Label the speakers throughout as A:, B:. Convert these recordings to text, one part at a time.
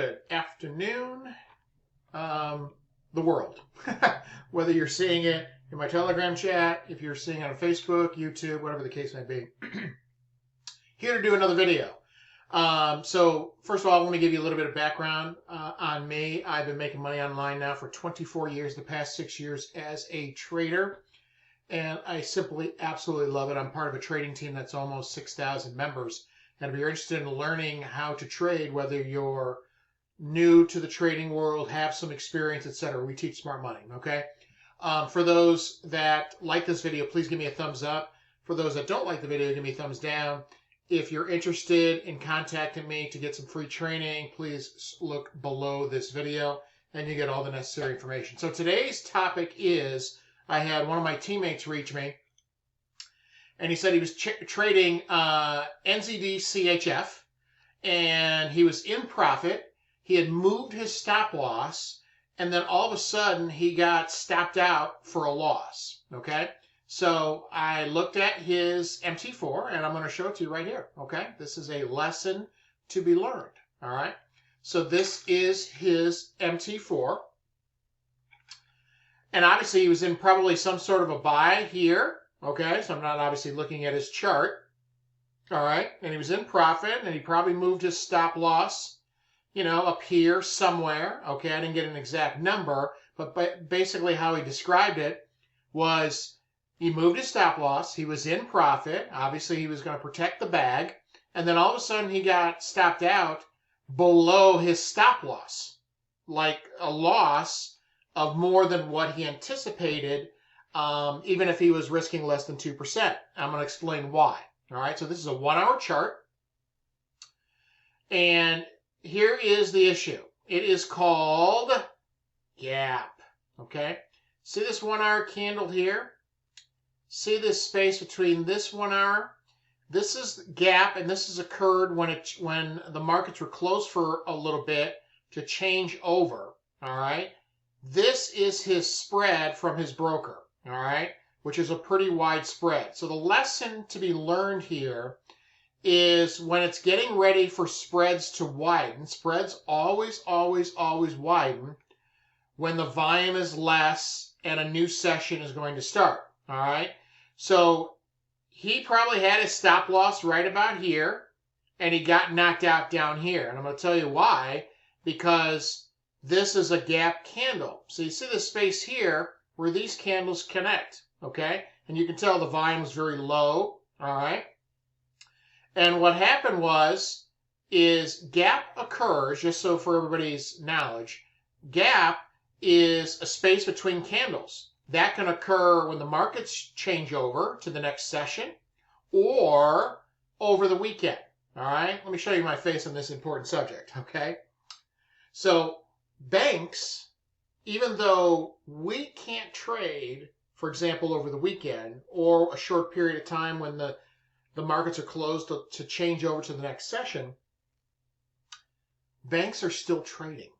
A: good afternoon, the world. Whether you're seeing it in my Telegram chat, if you're seeing it on Facebook, YouTube, whatever the case may be. Here to do another video. So first of all, I want to give you a little bit of background on me. I've been making money online now for 24 years, the past 6 years as a trader. And I simply absolutely love it. I'm part of a trading team that's almost 6,000 members. And if you're interested in learning how to trade, whether you're new to the trading world, have some experience, etc., we teach smart money, okay? For those that like this video, please give me a thumbs up. For those that don't like the video, give me a thumbs down. If you're interested in contacting me to get some free training, please look below this video and you get all the necessary information. So today's topic is, I had one of my teammates reach me and he said he was trading NZD CHF and he was in profit. He had moved his stop loss and then all of a sudden he got stopped out for a loss, okay? So I looked at his MT4 and I'm going to show it to you right here, okay? This is a lesson to be learned, all right? So this is his MT4. And obviously he was in probably some sort of a buy here, okay? So I'm not obviously looking at his chart, all right? And he was in profit and he probably moved his stop loss, you know, up here somewhere, okay? I didn't get an exact number, but basically how he described it was he moved his stop loss, he was in profit, obviously he was going to protect the bag, and then all of a sudden he got stopped out below his stop loss, like a loss of more than what he anticipated, even if he was risking less than 2%. I'm going to explain why. All right, so this is a 1 hour chart, and here is the issue. It is called gap, okay? See this 1 hour candle here? See this space between this 1 hour? This is gap, and this has occurred when the markets were closed for a little bit to change over, all right? This is his spread from his broker, all right, which is a pretty wide spread. So the lesson to be learned here is when it's getting ready for spreads to widen, spreads always widen when the volume is less and a new session is going to start, all right? So he probably had his stop loss right about here, and he got knocked out down here. And I'm going to tell you why, because this is a gap candle. So you see the space here where these candles connect, okay? And you can tell the volume is very low, all right? And what happened is gap occurs, just so for everybody's knowledge, gap is a space between candles. That can occur when the markets change over to the next session or over the weekend, all right? Let me show you my face on this important subject, okay? So banks, even though we can't trade, for example, over the weekend or a short period of time when the markets are closed to change over to the next session, banks are still trading,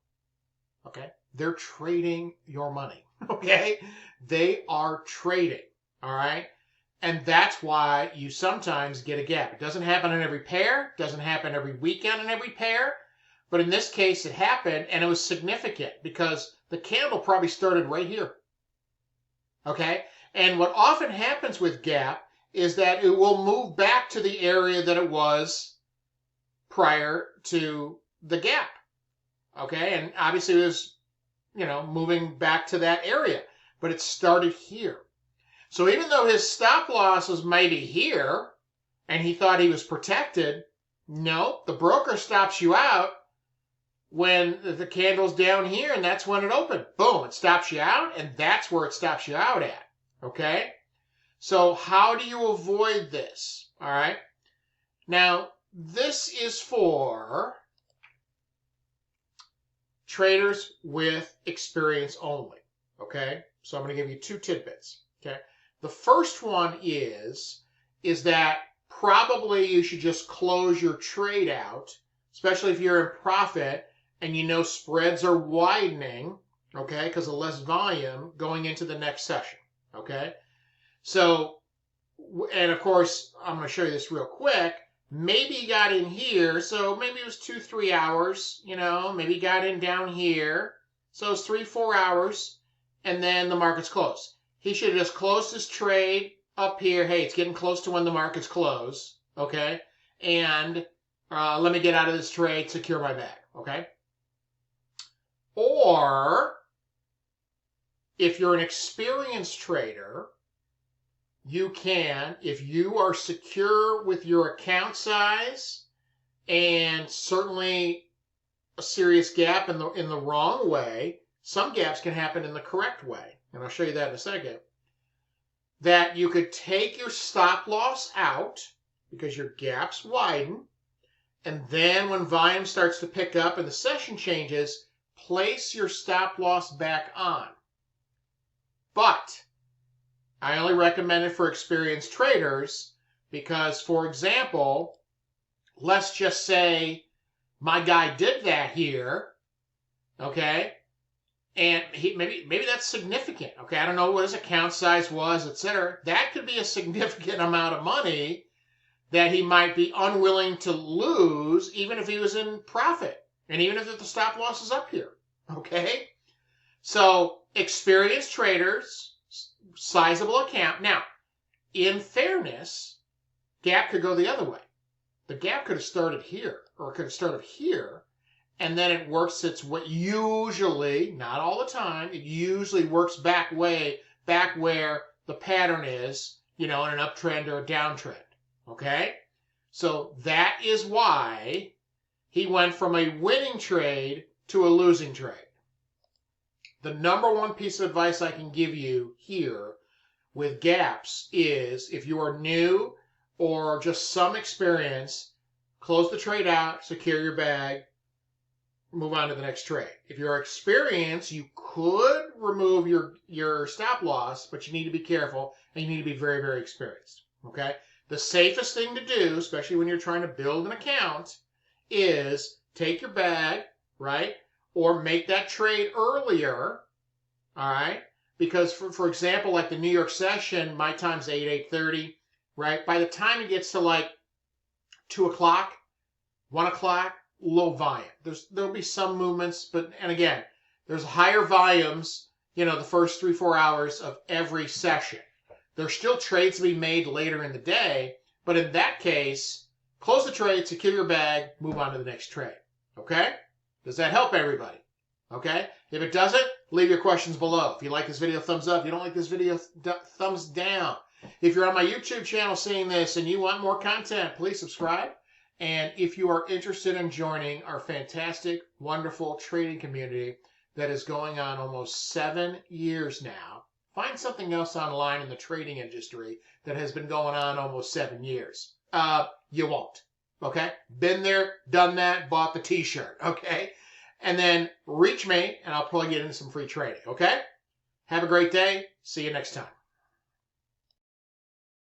A: okay? They're trading your money, okay? They are trading, all right? And that's why you sometimes get a gap. It doesn't happen in every pair, doesn't happen every weekend in every pair, but in this case it happened, and it was significant because the candle probably started right here, okay? And what often happens with gap is that it will move back to the area that it was prior to the gap, okay? And obviously it was, you know, moving back to that area, but it started here. So even though his stop loss was maybe here and he thought he was protected, no, the broker stops you out when the candle's down here, and that's when it opened. Boom, it stops you out, and that's where it stops you out at, okay? So how do you avoid this, all right? Now, this is for traders with experience only, okay? So I'm going to give you 2 tidbits, okay? The first one is that probably you should just close your trade out, especially if you're in profit and you know spreads are widening, okay, because of less volume going into the next session, okay? So, and of course, I'm going to show you this real quick. maybe he got in here, so maybe it was 2-3 hours, you know, maybe he got in down here, so it's 3-4 hours, and then the market's closed. He should have just closed his trade up here. Hey, it's getting close to when the market's closed, okay? And let me get out of this trade, secure my bag, okay? Or if you're an experienced trader, you can, if you are secure with your account size and certainly a serious gap in the wrong way, some gaps can happen in the correct way, and I'll show you that in a second, that you could take your stop loss out because your gaps widen, and then when volume starts to pick up and the session changes, place your stop loss back on. But I only recommend it for experienced traders because, for example, let's just say my guy did that here, okay? And maybe that's significant, okay? I don't know what his account size was, etc. That could be a significant amount of money that he might be unwilling to lose even if he was in profit and even if the stop loss is up here, okay? So experienced traders, sizable account. Now, in fairness, gap could go the other way. The gap could have started here, or it could have started here, and then it works its way, usually, not all the time, it usually works back where the pattern is, you know, in an uptrend or a downtrend, okay? So that is why he went from a winning trade to a losing trade. The number one piece of advice I can give you here with gaps is if you are new or just some experience, close the trade out, secure your bag, move on to the next trade. If you're experienced, you could remove your stop loss, but you need to be careful and you need to be very, very experienced, okay? The safest thing to do, especially when you're trying to build an account, is take your bag, right? Or make that trade earlier, all right? Because, for example, like the New York session, my time's 8:30, right? By the time it gets to like 2 o'clock, 1 o'clock, low volume. There'll be some movements, and again, there's higher volumes, you know, the first 3-4 hours of every session. There's still trades to be made later in the day, but in that case, close the trade, secure your bag, move on to the next trade, okay? Does that help everybody? Okay? If it doesn't, leave your questions below. If you like this video, thumbs up. If you don't like this video, thumbs down. If you're on my YouTube channel seeing this and you want more content, please subscribe. And if you are interested in joining our fantastic, wonderful trading community that is going on almost 7 years now, find something else online in the trading industry that has been going on almost 7 years. You won't. Okay? Been there, done that, bought the t-shirt. Okay? And then reach me and I'll plug you into some free trading. Okay? Have a great day. See you next time.